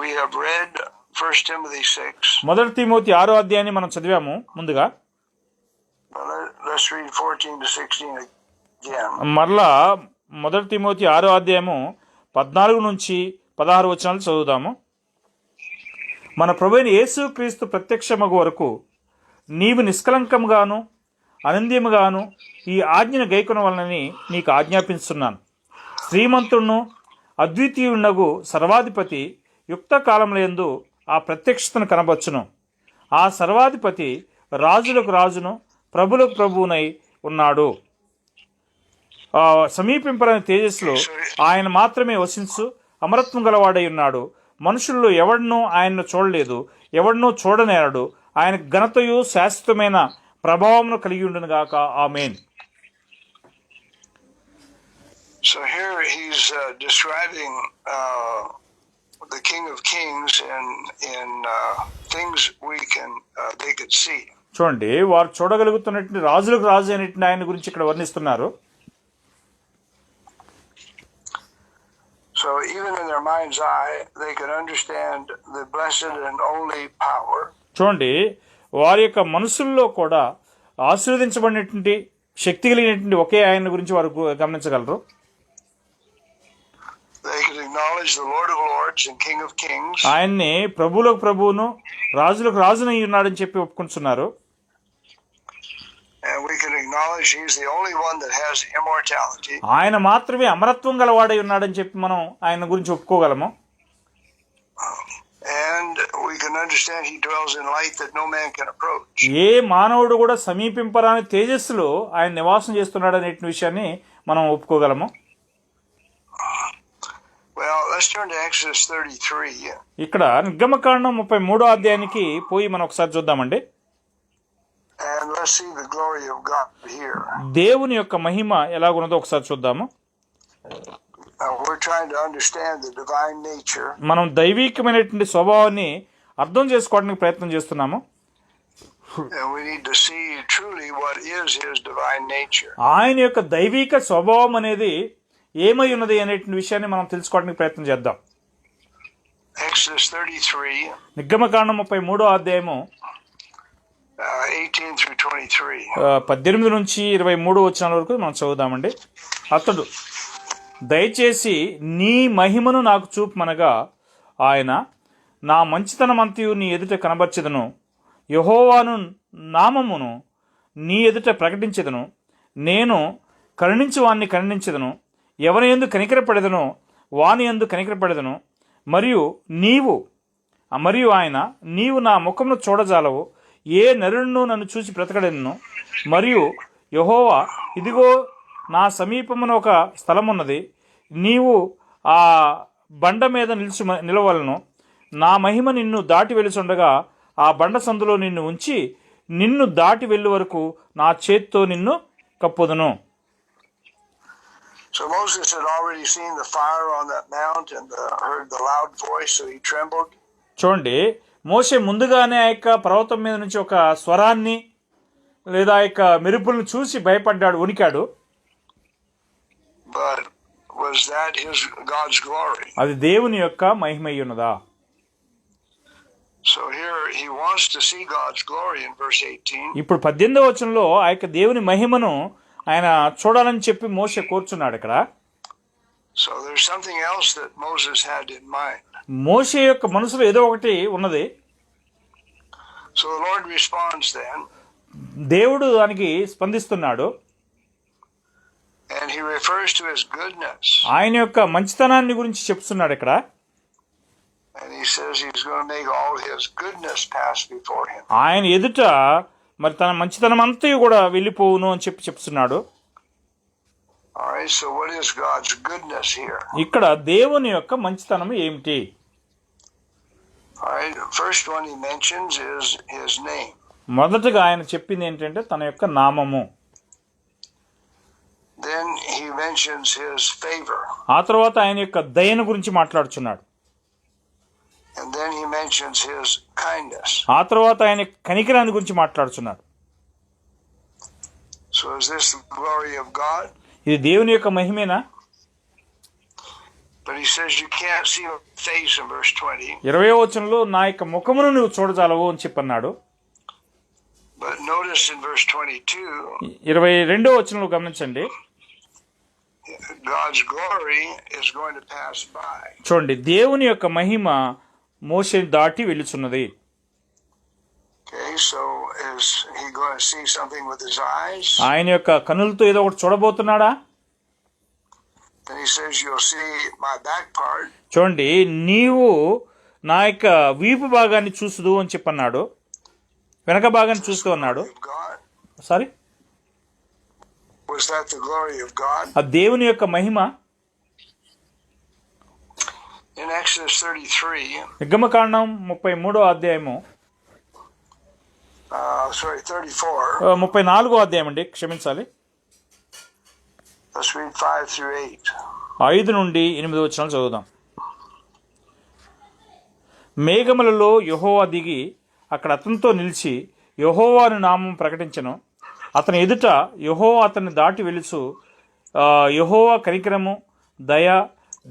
we have read 1 Timothy 6. 1 Timothy 6వ అధ్యాయాన్ని మనం చదివాము ముందుగా. Let's read 14 to 16 again. మరలా 1 తిమోతి 6వ అధ్యాయము 14 నుంచి 16 వచనాలు చదువుదాము. మన ప్రభువైన యేసుక్రీస్తు ప్రత్యక్షమగు వరకు నీవు నిష్కలంకముగాను అనంద్యముగాను ఈ ఆజ్ఞను గైకొనవలనని నీకు ఆజ్ఞాపిస్తున్నాను. శ్రీమంతుడును అద్వితీయునగు సర్వాధిపతి యుక్త కాలములందు ఆ ప్రత్యక్షతను కనబచ్చును. ఆ సర్వాధిపతి రాజులకు రాజును ప్రభులకు ప్రభువునై ఉన్నాడు. సమీపింపరని తేజస్సులో ఆయన మాత్రమే వసించు అమరత్వం గలవాడై ఉన్నాడు. మనుషుల్లో ఎవడనూ ఆయన్ను చూడలేదు, ఎవడనూ చూడనేరడు. ఆయన ఘనతయు శాశ్వతమైన ప్రభావమును కలిగి ఉండును గాక. ఆమేన్. So here he's describing the King of Kings in things they could see. చూడండి, వారు చూడగలుగుతున్నటువంటి రాజులకు రాజు అయినటువంటి ఆయన గురించి ఇక్కడ వర్ణిస్తున్నారు. So even in their mind's eye, they could understand the blessed and only power. చూడండి, వారి యొక్క మనసుల్లో కూడా ఆశీర్వదించబడినటువంటి శక్తి కలిగినటువంటి ఒకే ఆయన గురించి వారు గమనించగలరు. They could acknowledge the Lord of Lords and King of Kings. ఆయన్ని ప్రభువులకు ప్రభువును రాజులకు రాజునై ఉన్నాడని చెప్పి ఒప్పుకుంటున్నారు. And we can acknowledge he's the only one that has immortality. ఆయన మాత్రమే అమరత్వం గలవాడై ఉన్నాడని చెప్పి మనం ఆయన గురించి ఒప్పుకోగలము. And we can understand he dwells in light that no man can approach. ఏ మానవుడు కూడా సమీపింపరాని తేజస్సులో ఆయన నివాసం చేస్తున్నాడు అనే విషయాన్ని మనం ఒప్పుకోగలము. Well, let's turn to Exodus 33. ఇక్కడ నిర్గమకాండం 33వ అధ్యాయానికి పోయి మనం ఒకసారి చూద్దామండి. And let's see the glory of God here. దేవుని యొక్క మహిమ ఎలాగున్నదో ఒకసారి చూద్దాము. We're trying to understand the divine nature. మనం దైవికమైనటువంటి స్వభావాన్ని అర్థం చేసుకోవడానికి ప్రయత్నం చేస్తున్నాము. And we need to see truly what is his divine nature. ఆయన యొక్క దైవిక స్వభావం అనేది ఏమై ఉన్నది అనే విషయాన్ని మనం తెలుసుకోవడానికి ప్రయత్నం చేద్దాం. Exodus 33. నిర్గమకాండం 33వ అధ్యాయము 18 through 23. 18 నుంచి 23 వచనాల వరకు మనం చదువుదామండి. అతడు, దయచేసి నీ మహిమను నాకు చూపమనగా ఆయన, నా మంచితనమంతయు నీ ఎదుట కనబర్చెదను, యెహోవాను నామమును నీ ఎదుట ప్రకటించెదను. నేను కరుణించు వాణ్ణి కరుణించెదను, ఎవరి యందు కనికరపడెదనో వాని యందు కనికరపడెదను. మరియు నీవు మరియు ఆయన, నీవు నా ముఖమును చూడజాలవు, ఏ నరుడును నన్ను చూసి బ్రతకడెను. మరియు యెహోవా, ఇదిగో నా సమీపమున ఒక స్థలమున్నది, నీవు ఆ బండ మీద నిలవలను. నా మహిమ నిన్ను దాటి వెలుచుండగా ఆ బండ సందులో నిన్ను ఉంచి, నిన్ను దాటి వెళ్ళు వరకు నా చేత్తో నిన్ను కప్పుదును. So Moses had already seen the fire on that mount and heard the loud voice, so he trembled. చూడండి, మోషే ముందుగానే ఆ యొక్క పర్వతం మీద నుంచి ఒక స్వరాన్ని లేదా ఆ యొక్క మెరుపులను చూసి భయపడ్డాడు, వణికాడు. But was that God's glory? అది దేవుని యొక్క మహిమై ఉన్నదా? So here he wants to see God's glory in verse 18. ఇప్పుడు 18వ వచనంలో ఆ యొక్క దేవుని మహిమను ఆయన చూడాలని చెప్పి మోషే కోరుచున్నాడు ఇక్కడ. So there's something else that Moses had in mind. మోషే యొక్క మనసులో ఏదో ఒకటి ఉన్నది. So the Lord responds then. దేవుడు దానికి స్పందిస్తున్నాడు. And he refers to his goodness. ఆయన యొక్క మంచితనాన్ని గురించి చెప్తున్నాడు ఇక్కడ. And he says he's going to make all his goodness pass before him. ఆయన ఎదుట మరి తన మంచితనం అంతా కూడా వెళ్ళిపోవును అని చెప్తున్నాడు. All right, so what is God's goodness here? ఇక్కడ దేవుని యొక్క మంచితనం ఏమిటి? All right, the first one he mentions is his name. మొదటగా ఆయన చెప్పింది ఏంటంటే తన యొక్క నామము. Then he mentions his favor. ఆ తర్వాత ఆయన యొక్క దయను గురించి మాట్లాడుచున్నాడు. And then he mentions his kindness. ఆ తర్వాత ఆయన కనికరాన్ని గురించి మాట్లాడుచున్నాడు. So is this the glory of God? ఇది దేవుని యొక్క మహిమేనా? But he says you can't see my face in verse 20. 20వ వచనంలో నా యొక్క ముఖమును నువ్వు చూడజాలవు అని చెప్పన్నాడు. But notice in verse 22. 22వ వచనంలో గమనించండి. God's glory is going to pass by. చూడండి, దేవుని యొక్క మహిమ మోషేని దాటి వెలుచున్నది. Okay, so is he going to see something with his eyes? ఆయన యొక్క కన్నులతో ఏదో ఒకటి చూడబోతున్నాడా? Then he says you'll see my back part. చూడండి, నీవు నా యొక్క వీపు భాగాన్ని చూసుదు అని చెప్పన్నాడు. వెనక భాగాన్ని చూస్తూ అన్నాడు. Sorry, Was that the glory of God? ఆ దేవుని యొక్క మహిమ. In Exodus 33. నిర్గమకాండం 33వ అధ్యాయము. 34. 34వ అధ్యాయం అండి, క్షమించాలి. Let's read 5 through 8. 5 నుండి 8 వచనాలు చదువుదాం. మేఘములలో యెహోవా దిగి అక్కడ అతనితో నిలిచి యెహోవాను నామం ప్రకటించెను. అతని ఎదుట యెహోవా అతన్ని దాటి వెలుచు, యెహోవా కనికరము, దయ,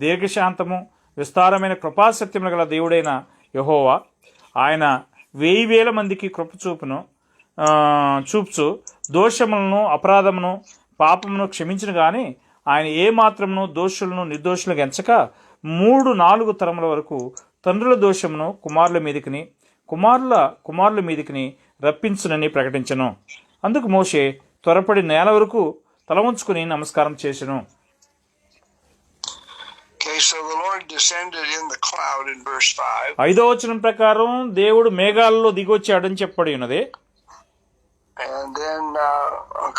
దీర్ఘశాంతము, విస్తారమైన కృపాసత్యములు గల దేవుడైన యెహోవా. ఆయన 1000 మందికి కృప చూపుచు దోషములను, అపరాధమును, పాపమును క్షమించిన గాని ఆయన ఏమాత్రమును దోషులను నిర్దోషులకు ఎంచక 3-4 తరముల వరకు తండ్రుల దోషమును కుమారుల మీదికిని రప్పించునని ప్రకటించెను. అందుకు మోషే త్వరపడి నేల వరకు తల ఉంచుకుని నమస్కారం చేసెను. Okay, so the Lord descended in the cloud in verse 5. 5వ వచనం ప్రకారం దేవుడు మేఘాలలో దిగొచ్చాడని చెప్పబడి ఉన్నది. And then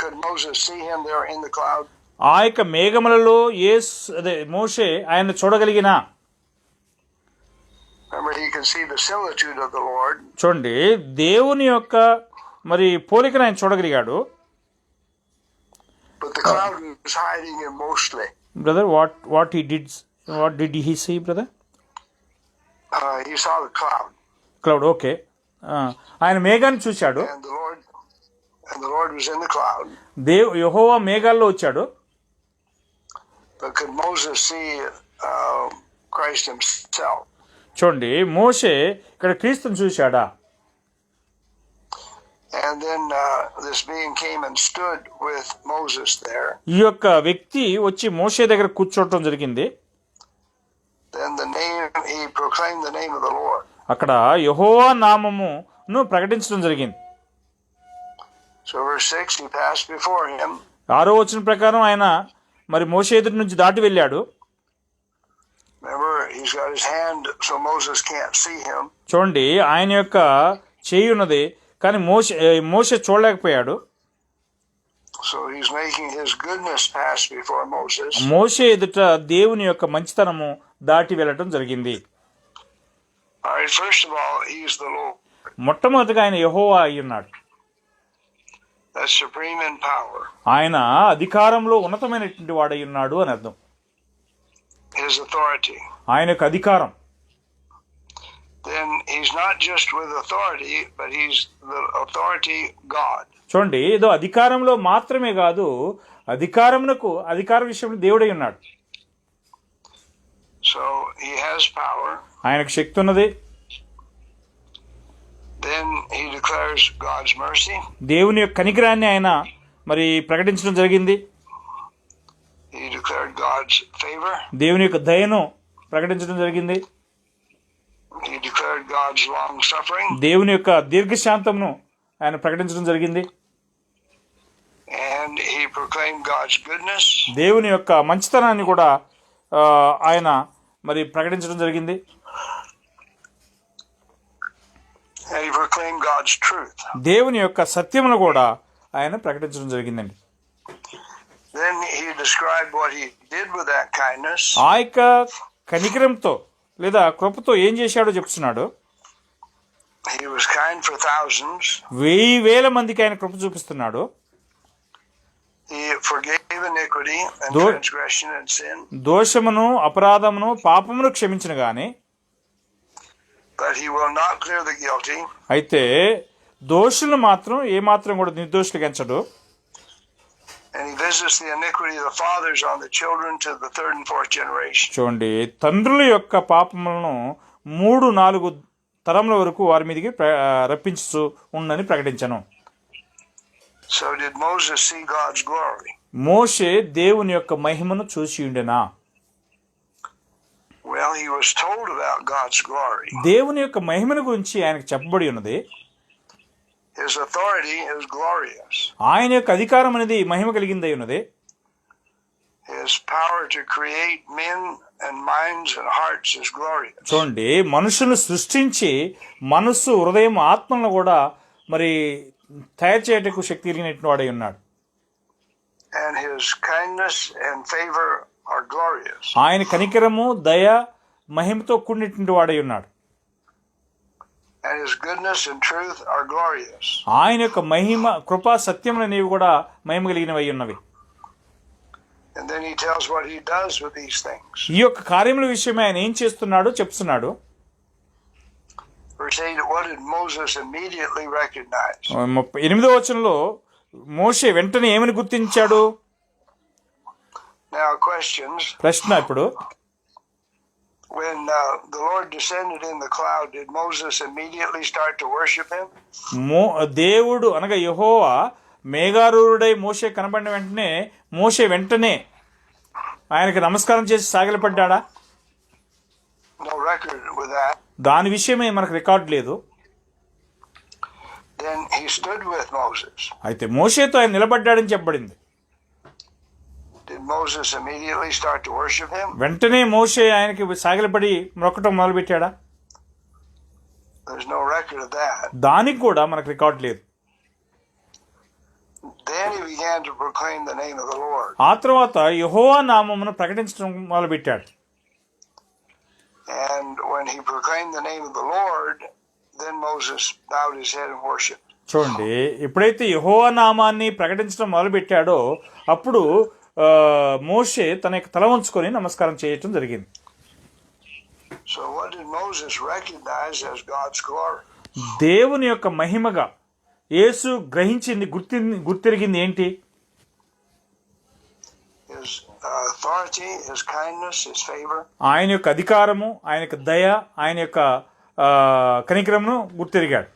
could Moses see him there in the cloud? ఆ యొక్క మేఘములలో మోషే ఆయన చూడగలిగిన. Remember, he could see the similitude of the Lord. చూడండి, దేవుని యొక్క మరి పోలికను ఆయన చూడగలిగాడు. But the cloud was hiding him mostly. Brother, what did he see, brother? He saw the cloud, okay. ఆయన మేఘాన్ని చూశాడు. And the Lord was in the cloud. యెహోవా మేఘాల్లో వచ్చాడు. But could Moses see Christ himself? చూడండి, మోషే ఇక్కడ క్రీస్తుని చూశాడా? And then this being came and stood with Moses there. ఈ యొక్క వ్యక్తి వచ్చి మోషే దగ్గర కూర్చోవటం జరిగింది. Then he proclaimed the name of the Lord. అక్కడ యెహోవా నామమును ప్రకటించడం జరిగింది. So verse 6, he passed before him. 6వ వచనం ప్రకారం ఆయన మరి మోషే ఎదుటి నుంచి దాటి వెళ్ళాడు. Remember, he's got his hand so Moses can't see him. చూడండి, ఆయన యొక్క చేయి ఉన్నది, కానీ మోషే చూడలేకపోయాడు. So he's making his goodness pass before Moses. మోషే ఎదుట దేవుని యొక్క మంచితనము దాటి వెళ్ళటం జరిగింది. All right, first of all, he's the Lord. మొట్టమొదటిగా ఆయన యెహోవా అయి ఉన్నాడు. That's supreme in power. ఆయన అధికారంలో ఉన్నతమైనటువంటి వాడై ఉన్నాడు అని అర్థం. His authority. ఆయన యొక్క అధికారం. Then he's not just with authority, but he's the authority God. చూడండి, ఏదో అధికారంలో మాత్రమే కాదు, అధికార విషయంలో దేవుడై ఉన్నాడు. So he has power. ఆయనకు శక్తి ఉన్నది. Then he declares God's mercy. దేవుని యొక్క కనికరాన్ని ఆయన మరి ప్రకటించడం జరిగింది. He declared God's favor. దేవుని యొక్క దయను ప్రకటించడం జరిగింది. He declared God's long suffering. దేవుని యొక్క దీర్ఘశాంతమును ఆయన ప్రకటించడం జరిగింది. And he proclaimed God's goodness. దేవుని యొక్క మంచితనాన్ని కూడా ఆయన మరి ప్రకటించడం జరిగింది. And he proclaimed God's truth. దేవుని యొక్క సత్యమును కూడా ఆయన ప్రకటించడం జరిగిందండి. Then he described what he did with that kindness. ఆ యొక్క కనికరంతో లేదా కృపతో ఏం చేశాడో చెప్తున్నాడు. He was kind for thousands. 1000 మందికి ఆయన కృప చూపిస్తున్నాడు. He forgave iniquity and transgression and sin. దోషమును, అపరాధమును, పాపమును క్షమించిన గాని, but he will not clear the guilty. అయితే దోషులను మాత్రం ఏమాత్రం కూడా నిర్దోషులుగా ఎంచడు. And he visits the iniquity of the fathers on the children to the 3rd and 4th generation. చూడండి, తండ్రుల యొక్క పాపములను 3-4 తరముల వరకు వారి మీదకి రప్పించు ఉండని ప్రకటించను. So did Moses see God's glory? మోషే దేవుని యొక్క మహిమను చూసి ఉండెనా? Well, he was told about God's glory. దేవుని యొక్క మహిమను గురించి ఆయనకు చెప్పబడి ఉన్నది. His authority is glorious. ఆయన యొక్క అధికారం అనేది మహిమ కలిగిందై ఉన్నది. His power to create men and minds and hearts is glorious. చూడండి, మనుషులను సృష్టించి మనస్సు, హృదయం, ఆత్మలను కూడా మరి తయారు చేయటకు శక్తి కలిగినటువంటి వాడై ఉన్నాడు. And his kindness and favor are glorious. ఆయన కనికరము, దయ, మహిమతో కూడినటువంటి వాడై ఉన్నాడు. And his goodness and truth are glorious. ఆయన యొక్క మహిమ, కృప, సత్యములు అనేవి కూడా మహిమ కలిగినవి ఉన్నవి. And then he tells what he does with these things. ఈ యొక్క కార్యముల విషయమే ఆయన ఏం చేస్తున్నాడో చెప్తున్నాడు. Verse 8, what did Moses immediately recognize? 8వ వచనంలో మోషే వెంటనే ఏమని గుర్తించాడు? Now questions. ప్రశ్న ఇప్పుడు, when the Lord descended in the cloud, did Moses immediately start to worship him? దేవుడు అనగా యెహోవా మేఘారూఢుడై మోషే కనబడిన వెంటనే మోషే వెంటనే ఆయనకి నమస్కారం చేసి సాగిలపడ్డాడా? No record with that. దాని విషయమే మనకు రికార్డు లేదు. Then he stood with Moses. అయితే మోషేతో ఆయన నిలబడ్డాడని చెప్పబడింది. Did Moses immediately start to worship him? వెంటనే మోషే ఆయనకి సాగిలపడి మొక్కటం మొదలుపెట్టాడా? There's no record of that. దానికి కూడా మనకు రికార్డు లేదు. Then he began to proclaim the name of the Lord. ఆ తర్వాత యెహోవా నామమును ప్రకటించడం మొదలుపెట్టాడు. And when he proclaimed the name of the Lord, then Moses bowed his head and worshipped. చూడండి, ఎప్పుడైతే యెహోవా నామాన్ని ప్రకటించడం మొదలుపెట్టాడో అప్పుడు మోషే తన యొక్క తల వంచుకొని నమస్కారం చేయటం జరిగింది. So what did Moses recognize as God's glory? దేవుని యొక్క మహిమగా యేసు గ్రహించింది, గుర్తిరిగింది ఏంటి? His authority, his kindness, his favor. ఆయన యొక్క అధికారము, ఆయన యొక్క దయ, ఆయన యొక్క కనికరమును గుర్తిరిగాడు.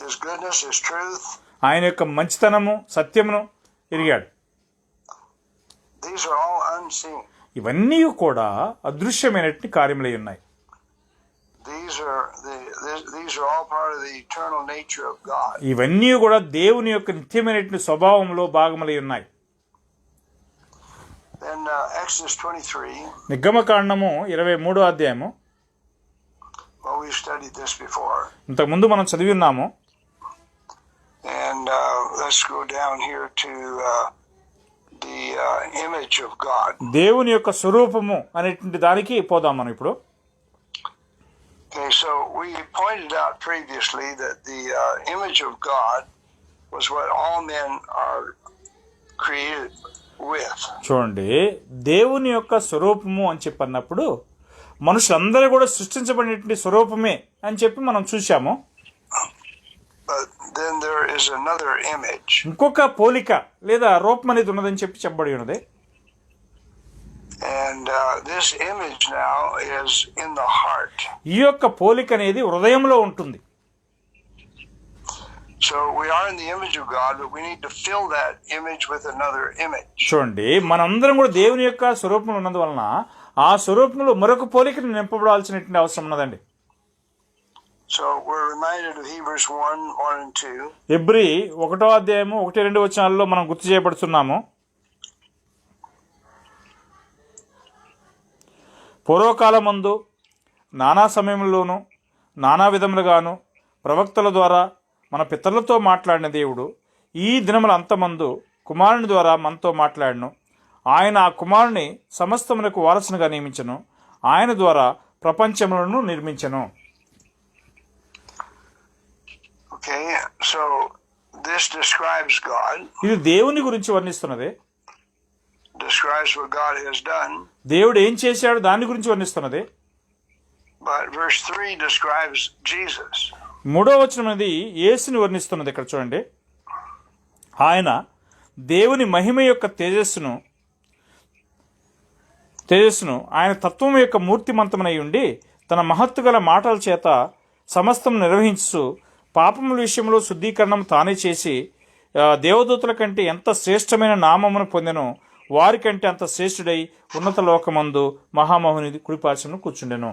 His goodness, his truth. ఆయన యొక్క మంచితనము, సత్యమును ఎరిగాడు. These are all unseen. ఇవన్నీ కూడా అదృశ్యమైనటువంటి కార్యములై ఉన్నాయి. These are all part of the eternal nature of God. ఇవన్నీ కూడా దేవుని యొక్క నిత్యమైనటువంటి స్వభావంలో భాగములై ఉన్నాయి. Then Exodus 23. నిర్గమకాండము 23వ అధ్యాయము. Well, we've studied this before. ఇంతకుముందు మనం చదివి ఉన్నాము. And let's go down here to the image of God. దేవుని యొక్క స్వరూపము అనేటువంటి దానికి పోదాం మనం ఇప్పుడు. Okay, so we pointed out previously that the image of God was what all men are created with. చూడండి, దేవుని యొక్క స్వరూపము అని చెప్పన్నప్పుడు మనుషులందరూ కూడా సృష్టించబడినటువంటి స్వరూపమే అని చెప్పి మనం చూసాము. But then there is another image. ఇంకొక పోలిక లేదా రూపం అనేది ఉన్నదని చెప్పి చెప్పబడి ఉన్నది. And this image now is in the heart. ఈ యొక్క పోలిక అనేది హృదయంలో ఉంటుంది. So we are in the image of God, but we need to fill that image with another image. చూడండి, మనందరం కూడా దేవుని యొక్క స్వరూపంలో ఉన్నందువలన ఆ స్వరూపంలో మరొక పోలికను నింపబడాల్సినటువంటి అవసరం ఉన్నదండి. So we're reminded of Hebrews 1:1 and 2. Hebrew 1వ అధ్యాయము 1-2 వచనాల్లో మనం గుర్తు చేయబడుతున్నాము. పూర్వకాలమందు నానా సమయంలోనూ నానా విధములుగాను ప్రవక్తల ద్వారా మన పితరులతో మాట్లాడిన దేవుడు ఈ దినముల అంతమందు కుమారుని ద్వారా మనతో మాట్లాడను. ఆయన ఆ కుమారుని సమస్తమునకు వారసునిగా నియమించను. ఆయన ద్వారా ప్రపంచములను నిర్మించను. Okay, so this describes God. ఇది దేవుని గురించి వర్ణిస్తున్నది. Describes what God has done. దేవుడు ఏం చేశాడు దాని గురించి వర్ణిస్తున్నది. But verse 3 describes Jesus. 3వ వచనం అనేది యేసుని వర్ణిస్తున్నది. ఇక్కడ చూడండి, ఆయన దేవుని మహిమ యొక్క తేజస్సును ఆయన తత్వం యొక్క మూర్తిమంతమై ఉండి తన మహత్తు గల మాటల చేత సమస్తం నిర్వహించు పాపముల విషయంలో శుద్ధీకరణం తానే చేసి దేవదూతల కంటే ఎంత శ్రేష్టమైన నామమును పొందెనో వారికంటే అంత శ్రేష్ఠుడై ఉన్నత లోకమందు మహామహుని కుడిపార్శ్వమున కూర్చుండెను.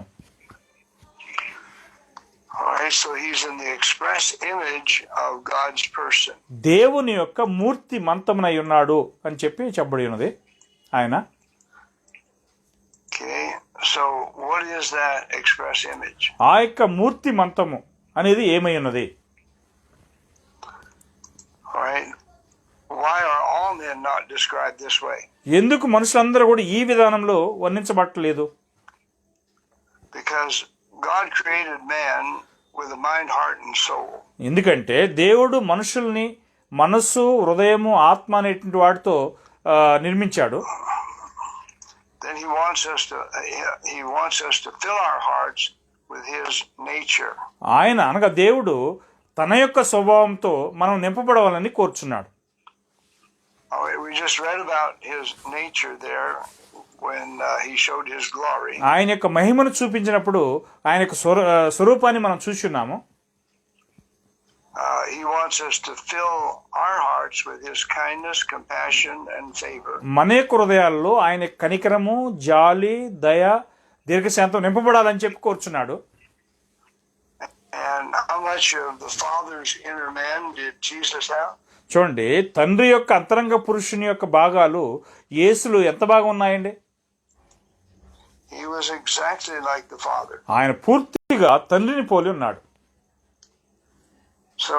Alright, so he's in the express image of God's person. దేవుని యొక్క మూర్తి మంతమునై ఉన్నాడు అని చెప్పి చెప్పబడి ఉన్నది ఆయన. Okay, so what is that express image? ఆ యొక్క మూర్తి మంతము అనేది ఏమై ఉన్నది? Alright, why are all men not described this way? ఎందుకు మనుషులందరూ కూడా ఈ విధానంలో వర్ణించబట్టలేదు? Because God created man with a mind, heart and soul. ఎందుకంటే దేవుడు మనుషుల్ని మనస్సు, హృదయము, ఆత్మ అనేటువంటి వాటితో నిర్మించాడు. Then he wants us to fill our hearts with his nature. ఆయన అనగా దేవుడు తన యొక్క స్వభావంతో మనం నింపబడవాలని కోరుచున్నాడు. We just read about his nature there when he showed his glory. ఆయన యొక్క మహిమను చూపించినప్పుడు ఆయన యొక్క స్వరూపాన్ని మనం చూస్తున్నాము. He wants us to fill our hearts with his kindness, compassion and favor. మన యొక్క హృదయాల్లో ఆయన కనికరము, జాలి, దయ, దీర్ఘశాంతం నింపబడాలని చెప్పి కోరుచున్నాడు. And how much of the Father's inner man did Jesus have? చూడండి, తండ్రి యొక్క అంతరంగ పురుషుని యొక్క భాగాలు యేసులో ఎంత బాగా ఉన్నాయండి? He was exactly like the Father. ఆయన పూర్తిగా తండ్రిని పోలి ఉన్నాడు. So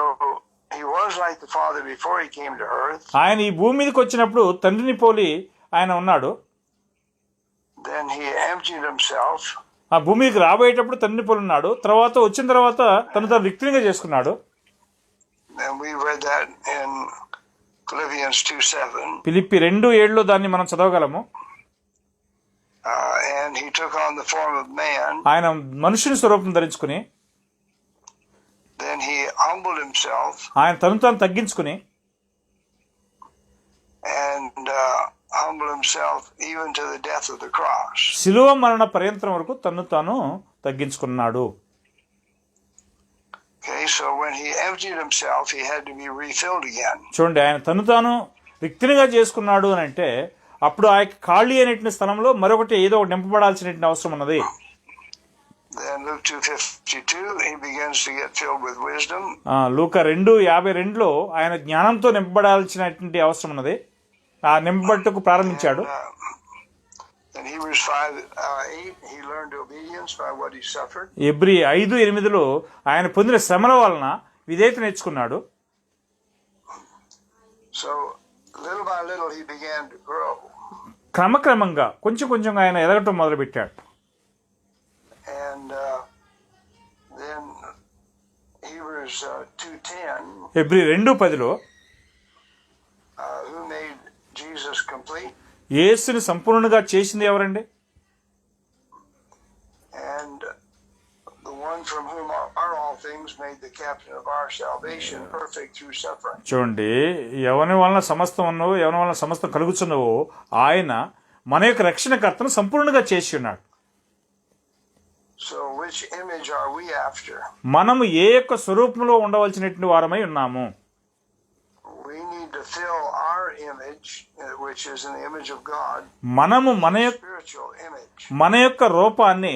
he was like the Father before he came to earth. ఆయన ఈ భూమి మీదకి వచ్చినప్పుడు తండ్రిని పోలి ఆయన ఉన్నాడు. Then he emptied himself. ఆ భూమి మీదకి రాబోయేటప్పుడు తండ్రిని పోలి ఉన్నాడు. తర్వాత వచ్చిన తర్వాత తను రిక్తిగా చేసుకున్నాడు. And we read that in Philippians 2:7. Philippi 2:7 దాన్ని మనం చదవగలము. And he took on the form of man. ఆయన మనుషుని స్వరూపం ధరించుకుని Then he humbled himself. ఆయన తను తగ్గించుకుని And humbled himself even to the death of the cross. శిలువ మరణ పర్యంతం వరకు తాను తగ్గించుకున్నాడు. Okay, so when he emptied himself, he had to be refilled again. చూడండి, ఆయన తాను రిక్తిగా చేసుకున్నాడు అని అంటే అప్పుడు ఆ ఖాళీ అనేటువంటి స్థలంలో మరొకటి ఏదో ఒకటి నింపబడాల్సినటువంటి అవసరం ఉన్నది. Then Luke 2:52, he begins to get filled with wisdom. లూకా 2:52 ఆయన జ్ఞానంతో నింపబడాల్సినటువంటి అవసరం ఉన్నది. ఆ నింపబట్టుకు ప్రారంభించాడు. Hebrews 5:8, he learned obedience by what he suffered. ఎబ్రీ 5:8 ఆయన పొందిన శ్రమల వలన విధేయత నేర్చుకున్నాడు. So little by little he began to grow. క్రమక్రమంగా కొంచెం ఆయన ఎదగటం మొదలుపెట్టాడు. And then Hebrews 2:10, ఎబ్రీ 2:10 who made Jesus complete. యేసుని సంపూర్ణంగా చేసింది ఎవరండి? And the one from whom are all things, made the captain of our salvation perfect through suffering. చూడండి, ఎవరి వలన సమస్తం కలుగుచున్నవో ఆయన మన యొక్క రక్షణకర్తను సంపూర్ణంగా చేసి ఉన్నాడు. So which image are we after? మనము ఏ యొక్క స్వరూపంలో ఉండవలసినటువంటి వారమై ఉన్నాము? We need to fill our image, which is in the image of God. మనము Spiritual image. మన యొక్క రూపాన్ని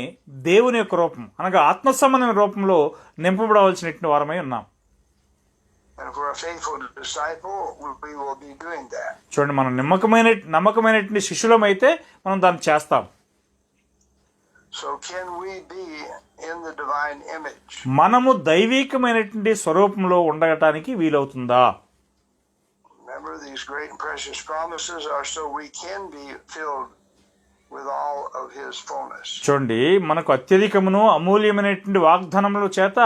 దేవుని యొక్క రూపం అనగా ఆత్మ సంబంధమైన రూపంలో నింపబడవలసినటువంటి వారమై ఉన్నాం. And if we're a faithful disciple, we will be doing that. చూడండి, మనం నమ్మకమైనటువంటి శిష్యులమైతే మనం దాన్ని చేస్తాం. So can we be in the divine image? మనము దైవికమైనటువంటి స్వరూపంలో ఉండటానికి వీలవుతుందా? Remember, these great and precious promises are so we can be filled with all of his fullness. చూడండి, మనకు అత్యధికమును అమూల్యమైనటువంటి వాగ్దానముల చేత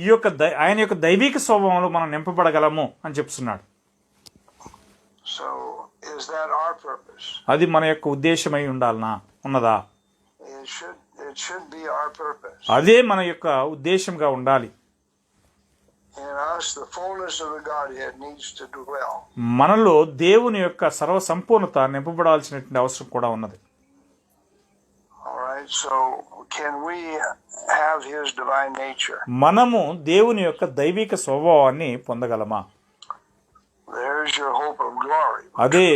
ఈ యొక్క ఆయన యొక్క దైవిక స్వభావంలో మనం నింపబడగలము అని చెప్తున్నాడు. So is that our purpose? అది మన యొక్క ఉద్దేశమై ఉన్నదా? It should be our purpose. అదే మన యొక్క ఉద్దేశంగా ఉండాలి. In us, the fullness of the Godhead needs to dwell. మనలో దేవుని యొక్క సర్వ సంపూర్ణత నింపబడాల్సినటువంటి అవసరం కూడా ఉన్నది. All right, so can we have his divine nature? మనము దేవుని యొక్క దైవిక స్వభావాన్ని పొందగలమా? There's your hope of glory. అదే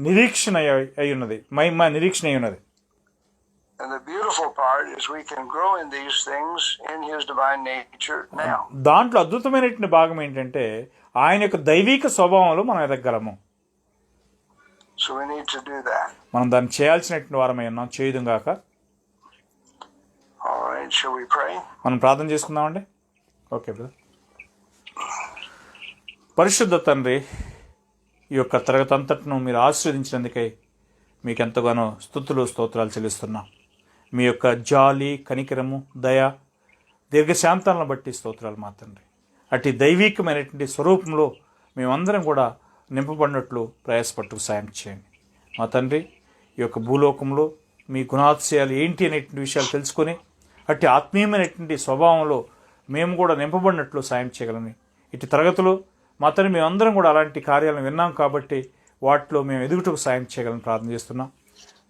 నిరీక్షణ అయి ఉన్నది, మహిమ నిరీక్షణ అయి ఉన్నది. And the beautiful part is we can grow in these things in his divine nature now. దాంట్లో అద్భుతమైనటువంటి భాగం ఏంటంటే ఆయన యొక్క దైవిక స్వభావంలో మనం ఎదగలము. So we need to do that. మనం దాన్ని చేయాల్సినటువంటి వారమై ఉన్నాం. చేయుదుం గాక. All right, shall we pray? మనం ప్రార్థన చేసుకుందామండి. Okay brother. పరిశుద్ధ తండ్రి, ఈ యొక్క తరగతి అంతటిను మీరు ఆశీర్వదించినందుకై మీకు ఎంతగానో స్తుతులు స్తోత్రాలు చెల్లిస్తున్నాం. మీ యొక్క జాలి, కనికరము, దయ, దీర్ఘశాంతాలను బట్టి స్తోత్రాలు మా తండ్రి. అటు దైవికమైనటువంటి స్వరూపంలో మేమందరం కూడా నింపబడినట్లు ప్రయాసపట్టుకు సాయం చేయండి మా తండ్రి. ఈ యొక్క భూలోకంలో మీ గుణాతిశయాలు ఏంటి అనేటువంటి విషయాలు తెలుసుకొని అట్టి ఆత్మీయమైనటువంటి స్వభావంలో మేము కూడా నింపబడినట్లు సాయం చేయగలని ఇటు తరగతులు మా తండ్రి మేమందరం కూడా అలాంటి కార్యాలను విన్నాం కాబట్టి వాటిలో మేము ఎదుగుటకు సాయం చేయగలని ప్రార్థన చేస్తున్నాం.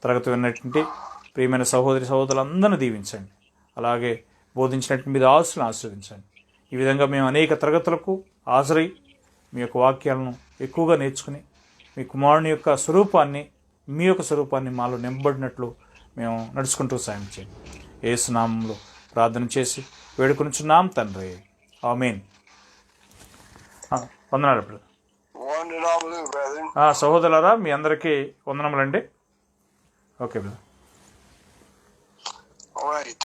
తరగతి విన్నటువంటి ప్రియమైన సహోదరులందరినీ దీవించండి. అలాగే బోధించినట్టు మీద ఆశలను ఆశీర్వదించండి. ఈ విధంగా మేము అనేక తరగతులకు హాజరై మీ యొక్క వాక్యాలను ఎక్కువగా నేర్చుకుని మీ కుమారుని యొక్క స్వరూపాన్ని, మీ యొక్క స్వరూపాన్ని మాలో నింపబడినట్లు మేము నడుచుకుంటూ సాయం చేయండి. యేసు నామములో ప్రార్థన చేసి వేడుకొనుచున్నాం తండ్రి. ఆమేన్. వందనాలు brother. One and all, brethren. సహోదరులారా, మీ అందరికీ వందనములండి. Okay brother.